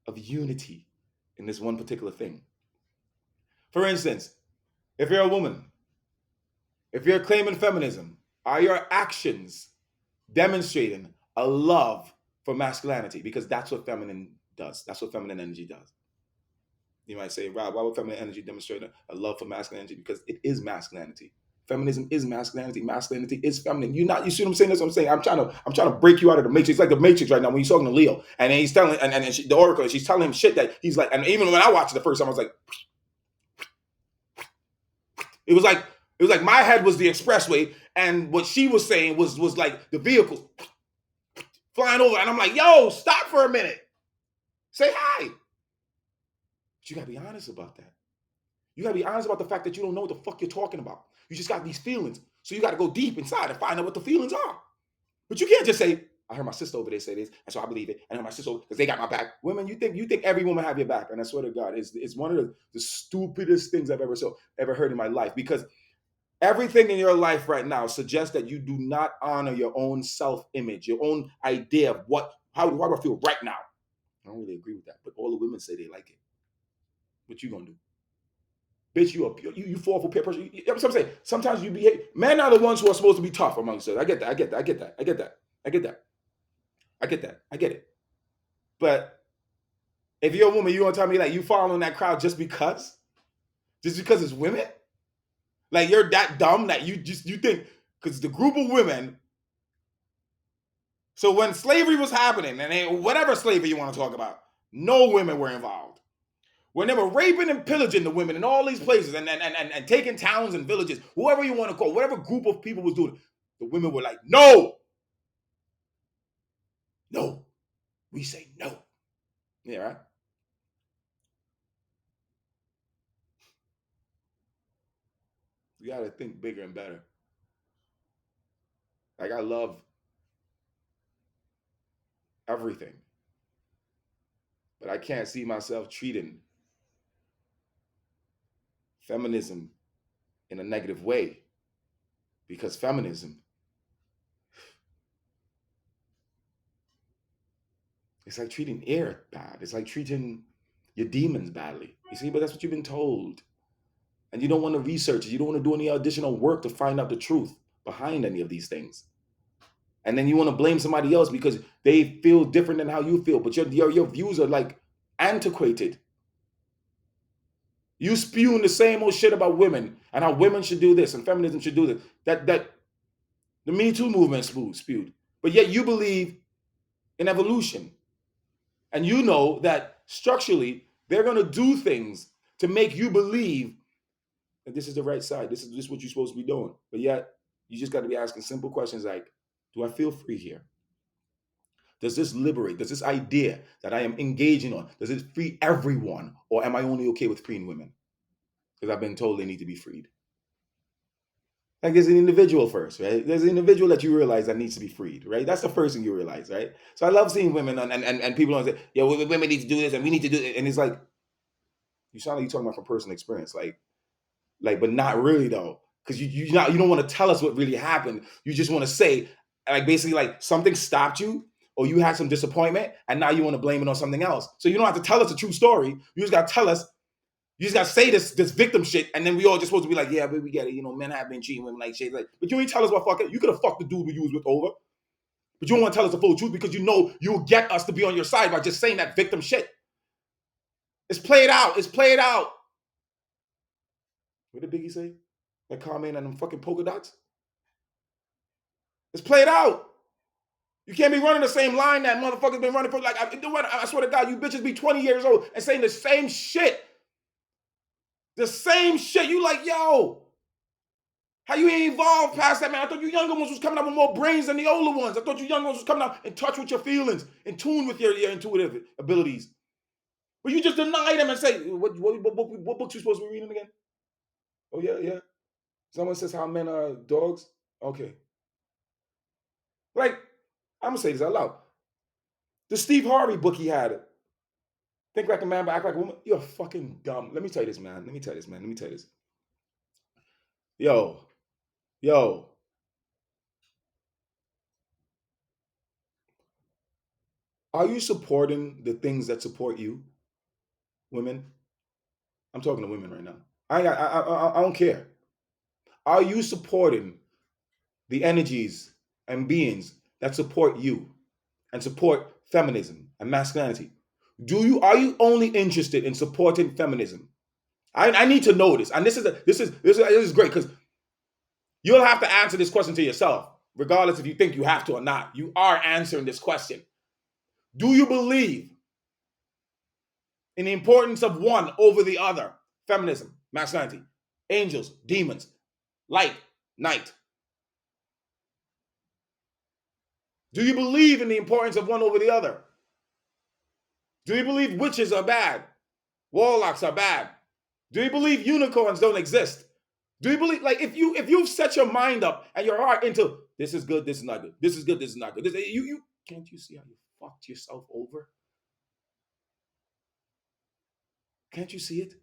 [SPEAKER 1] of unity in this one particular thing. For instance, if you're a woman, if you're claiming feminism, are your actions demonstrating a love for masculinity? Because that's what feminine does. That's what feminine energy does. You might say, Rob, why would feminine energy demonstrate a love for masculinity? Because it is masculinity. Feminism is masculinity. Masculinity is feminine. You see what I'm saying? That's what I'm saying. I'm trying to break you out of the matrix. It's like the matrix right now when he's talking to Leo. And then he's telling, the oracle, she's telling him shit that he's like, and even when I watched it the first time, I was like, it was like, my head was the expressway, and what she was saying was like the vehicles flying over, and I'm like, yo, stop for a minute, say hi. But you gotta be honest about that. You gotta be honest about the fact that you don't know what the fuck you're talking about. You just got these feelings, so you gotta go deep inside and find out what the feelings are. But you can't just say, I heard my sister over there say this, and so I believe it. And I heard my sister because they got my back. Women, you think every woman have your back, and I swear to God, it's one of the stupidest things I've ever heard in my life, because everything in your life right now suggests that you do not honor your own self-image, your own idea of how do I feel right now. I don't really agree with that, but all the women say they like it. What you gonna do? Bitch, you fall for peer pressure. You know what I'm saying? Sometimes you behave. Men are the ones who are supposed to be tough amongst us. I get that. I get that. I get that. I get that. I get that. I get that. I get it. But if you're a woman, you gonna tell me like you following that crowd just because? Just because it's women? Like you're that dumb that you think because the group of women. So when slavery was happening, and whatever slavery you want to talk about, no women were involved. When they were raping and pillaging the women in all these places and taking towns and villages, whoever you want to call, whatever group of people was doing it, the women were like, no, no, we say no. Yeah, right? You got to think bigger and better. Like, I love everything, but I can't see myself treating feminism in a negative way, because feminism, it's like treating air bad. It's like treating your demons badly. You see, but that's what you've been told. And you don't want to research it. You don't want to do any additional work to find out the truth behind any of these things. And then you want to blame somebody else because they feel different than how you feel. But your views are like antiquated. You spewing the same old shit about women and how women should do this and feminism should do this. That the Me Too movement spewed. But yet you believe in evolution. And you know that structurally they're going to do things to make you believe that this is the right side. This is what you're supposed to be doing. But yet you just got to be asking simple questions like, do I feel free here? Does this liberate? Does this idea that I am engaging on, does it free everyone? Or am I only okay with freeing women? Because I've been told they need to be freed. Like there's an individual first, right? There's an individual that you realize that needs to be freed, right? That's the first thing you realize, right? So I love seeing women and people on say, yeah, women need to do this and we need to do it. And it's like, you sound like you're talking about from personal experience, but not really though. Because you don't want to tell us what really happened. You just want to say, like basically like something stopped you or you had some disappointment and now you want to blame it on something else. So you don't have to tell us a true story. You just got to tell us. You just gotta say this victim shit, and then we all just supposed to be like, yeah, but we get it. You know, men have been cheating women like shit. Like, but you ain't tell us what fuck it. You could have fucked the dude who you was with over, but you don't want to tell us the full truth because you know you'll get us to be on your side by just saying that victim shit. It's played out. It's played out. What did Biggie say? That comment and them fucking polka dots. It's played out. You can't be running the same line that motherfuckers been running for. Like, I swear to God, you bitches be 20 years old and saying the same shit. The same shit. You like, yo, how you ain't evolved past that, man? I thought you younger ones was coming up with more brains than the older ones. I thought you younger ones was coming up in touch with your feelings, in tune with your intuitive abilities. But you just deny them and say, what books you supposed to be reading again? Oh, yeah. Someone says how men are dogs? Okay. Like, I'm going to say this out loud. The Steve Harvey book he had, Think Like a Man but Act Like a Woman, you're fucking dumb. Let me tell you this, man. Yo. Are you supporting the things that support you, women? I'm talking to women right now. I don't care. Are you supporting the energies and beings that support you and support feminism and masculinity? Are you only interested in supporting feminism? I need to know this, and this is great because you'll have to answer this question to yourself, regardless if you think you have to or not. You are answering this question. Do you believe in the importance of one over the other? Feminism, masculinity, angels, demons, light, night. Do you believe in the importance of one over the other? Do you believe witches are bad? Warlocks are bad? Do you believe unicorns don't exist? Do you believe, like, if you've set your mind up and your heart into this is good, this is not good, this is good, this is not good, you Can't you see how you fucked yourself over? Can't you see it?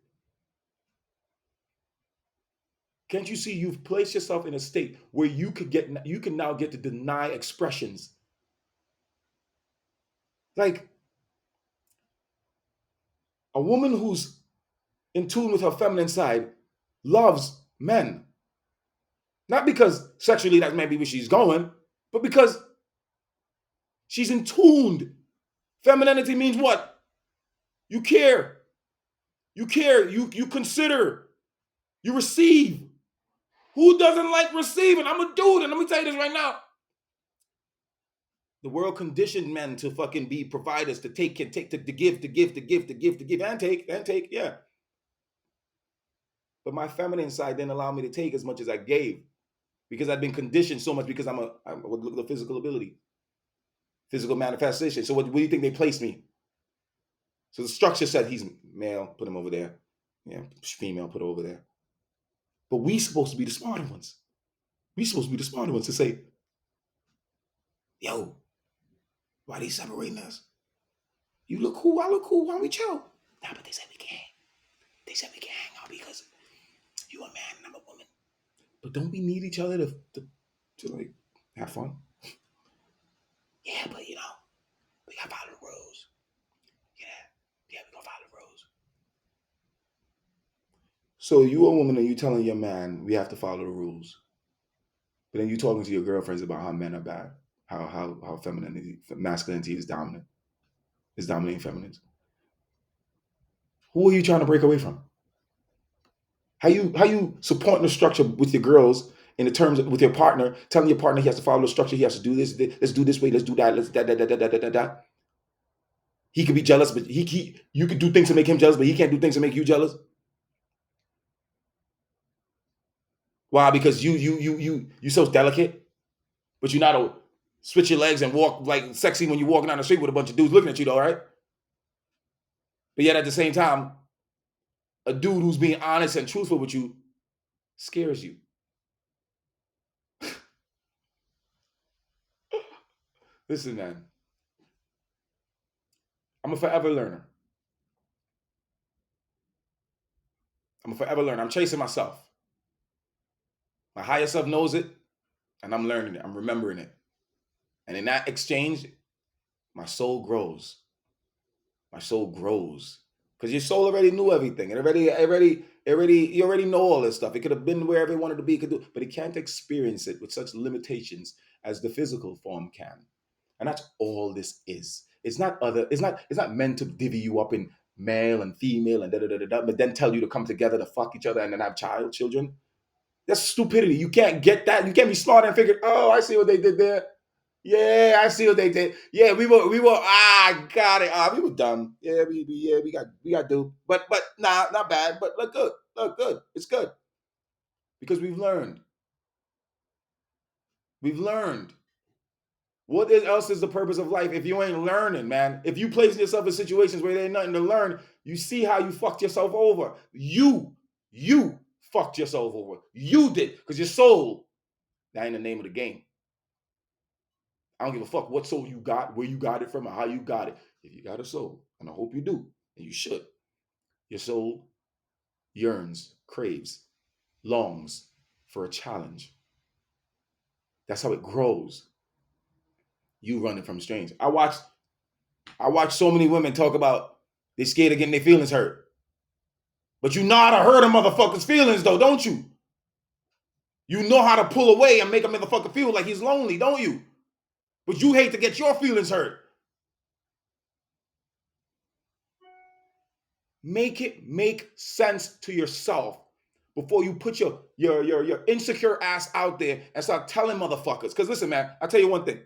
[SPEAKER 1] Can't you see you've placed yourself in a state where you can now get to deny expressions? Like a woman who's in tune with her feminine side loves men. Not because sexually that's maybe where she's going, but because she's in tuned. Femininity means what? You care. You care. You consider. You receive. Who doesn't like receiving? I'm a dude, and let me tell you this right now. The world conditioned men to fucking be providers, to take, to give, and take, yeah. But my feminine side didn't allow me to take as much as I gave because I'd been conditioned so much because I'm look at the physical ability, physical manifestation. So what do you think they placed me? So the structure said he's male, put him over there. Yeah, female, put her over there. But we supposed to be the smarter ones. We supposed to be the smarter ones to say, yo, why they separating us? You look cool, I look cool, why don't we chill? Nah, but they said we can't. They said we can't hang out because you a man and I'm a woman. But don't we need each other to like have fun? Yeah, but you know, we gotta follow the rules. Yeah, we gonna follow the rules. So you a woman and you telling your man we have to follow the rules. But then you talking to your girlfriends about how men are bad, how femininity, masculinity is dominant, is dominating feminines. Who are you trying to break away from? How you supporting the structure with your girls in the terms with your partner, telling your partner he has to follow the structure, he has to do this, let's do this way, let's do that, let's that. He could be jealous, but you could do things to make him jealous, but he can't do things to make you jealous. Why? Because you so delicate, but you're not a switch your legs and walk like sexy when you're walking down the street with a bunch of dudes looking at you, though, right? But yet at the same time, a dude who's being honest and truthful with you scares you. Listen, man, I'm a forever learner. I'm a forever learner. I'm chasing myself. My higher self knows it, and I'm learning it. I'm remembering it. And in that exchange, my soul grows. My soul grows. Because your soul already knew everything. You already know all this stuff. It could have been wherever it wanted to be, it could do, but it can't experience it with such limitations as the physical form can. And that's all this is. It's not meant to divvy you up in male and female and but then tell you to come together to fuck each other and then have children. That's stupidity. You can't get that. You can't be smart and figure, oh, I see what they did there. Yeah, I see what they did. Yeah, we were got it. We were dumb. Yeah, we got duped. But nah, not bad. But look good. Look good. It's good. Because we've learned. We've learned. What else is the purpose of life if you ain't learning, man? If you place yourself in situations where there ain't nothing to learn, you see how you fucked yourself over. You fucked yourself over. You did. Because your soul, that ain't the name of the game. I don't give a fuck what soul you got, where you got it from, or how you got it. If you got a soul, and I hope you do, and you should, your soul yearns, craves, longs for a challenge. That's how it grows. You running from strange. I watch so many women talk about they scared of getting their feelings hurt. But you know how to hurt a motherfucker's feelings though, don't you? You know how to pull away and make a motherfucker feel like he's lonely, don't you? But you hate to get your feelings hurt. Make it make sense to yourself before you put your insecure ass out there and start telling motherfuckers. Because listen, man, I'll tell you one thing.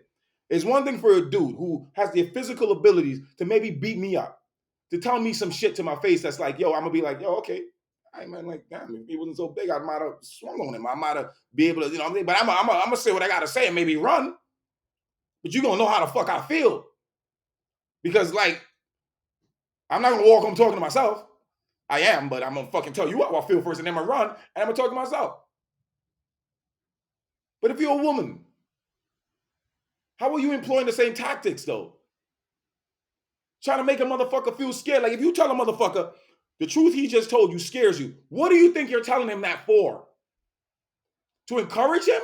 [SPEAKER 1] It's one thing for a dude who has the physical abilities to maybe beat me up, to tell me some shit to my face that's like, yo, I'm gonna be like, yo, okay. I man, like, damn, if he wasn't so big, I might have swung on him. I might have be able to, you know what I mean? But I'm gonna say what I gotta say and maybe run. But you gonna know how the fuck I feel. Because like, I'm not gonna walk home talking to myself. I am, but I'm gonna fucking tell you how I feel first, and then I'm gonna run, and I'm gonna talk to myself. But if you're a woman, How are you employing the same tactics though? Trying to make a motherfucker feel scared. Like if you tell a motherfucker the truth he just told you scares you, what do you think you're telling him that for? To encourage him?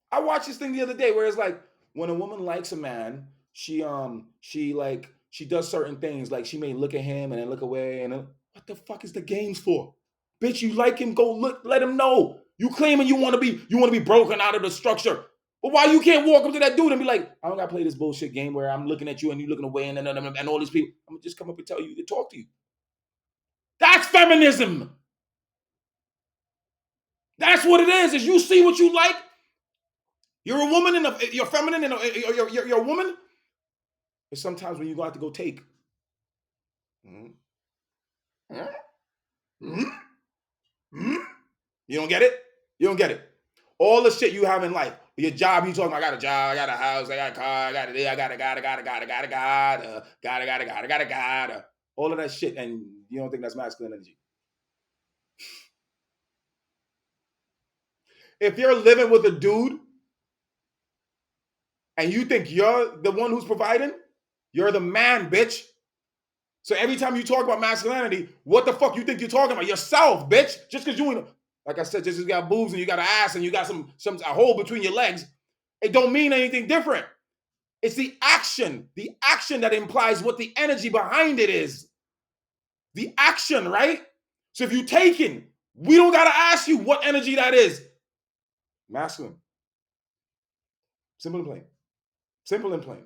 [SPEAKER 1] I watched this thing the other day where it's like when a woman likes a man, she does certain things like she may look at him and then look away and then, what the fuck is the games for? Bitch, you like him, go look, let him know. You claiming you want to be broken out of the structure. But why you can't walk up to that dude and be like, I don't gotta play this bullshit game where I'm looking at you and you looking away and all these people. I'm gonna just come up and tell you to talk to you. That's feminism. That's what it is you see what you like. You're a woman you're feminine and you're a woman. But sometimes when you have to go take. Mm-hmm. Mm-hmm. Mm-hmm. You don't get it? You don't get it. All the shit you have in life, your job, you talking about, I got a job, I got a house, I got a car, I got a, I got a, all of that shit, and you don't think that's masculine energy. If you're living with a dude and you think you're the one who's providing, you're the man, bitch. So every time you talk about masculinity, what the fuck you think you're talking about? Yourself, bitch. Just because you, like I said, just because you got boobs and you got an ass and you got a hole between your legs, it don't mean anything different. It's the action that implies what the energy behind it is. The action, right? So if you taking, we don't gotta ask you what energy that is. Masculine. Simple and plain. Simple and plain.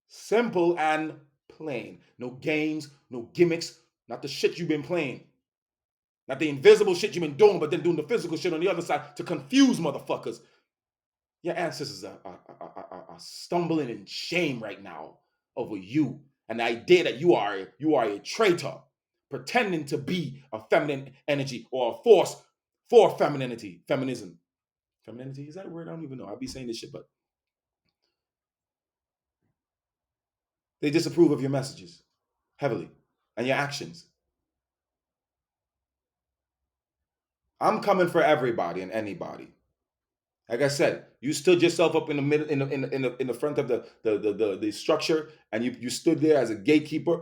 [SPEAKER 1] Simple and plain. No games, no gimmicks, not the shit you've been playing. Not the invisible shit you've been doing, but then doing the physical shit on the other side to confuse motherfuckers. Your ancestors are stumbling in shame right now over you and the idea that you are a traitor, pretending to be a feminine energy or a force for femininity, feminism. Femininity, is that a word? I don't even know. I'll be saying this shit, but they disapprove of your messages heavily and your actions. I'm coming for everybody and anybody. Like I said, you stood yourself up in the middle, in the front of the structure, and you stood there as a gatekeeper.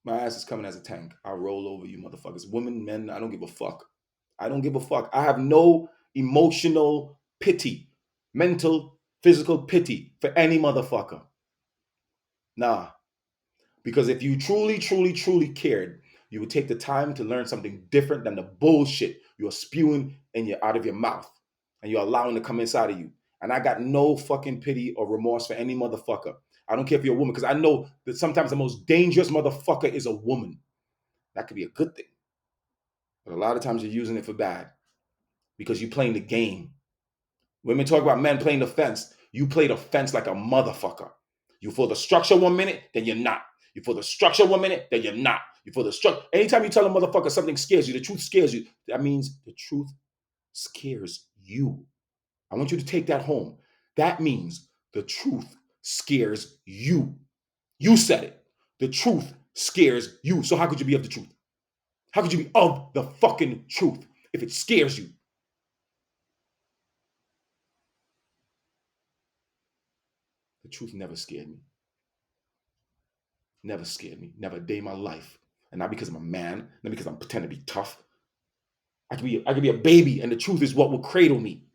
[SPEAKER 1] My ass is coming as a tank. I'll roll over you motherfuckers. Women, men, I don't give a fuck. I don't give a fuck. I have no emotional pity, mental, physical pity for any motherfucker. Nah. Because if you truly, truly, truly cared, you would take the time to learn something different than the bullshit you're spewing out of your mouth and you're allowing to come inside of you. And I got no fucking pity or remorse for any motherfucker. I don't care if you're a woman, because I know that sometimes the most dangerous motherfucker is a woman. That could be a good thing. But a lot of times you're using it for bad because you're playing the game. Women talk about men playing the fence. You play the fence like a motherfucker. You for the structure 1 minute, then you're not. You for the structure 1 minute, then you're not. You for the structure. Anytime you tell a motherfucker something scares you, the truth scares you, that means the truth scares you. I want you to take that home. That means the truth scares you. You said it. The truth scares you. So how could you be of the truth? How could you be of the fucking truth if it scares you? The truth never scared me. Never scared me. Never a day in my life. And not because I'm a man, not because I'm pretending to be tough. I could be a baby, and the truth is what will cradle me.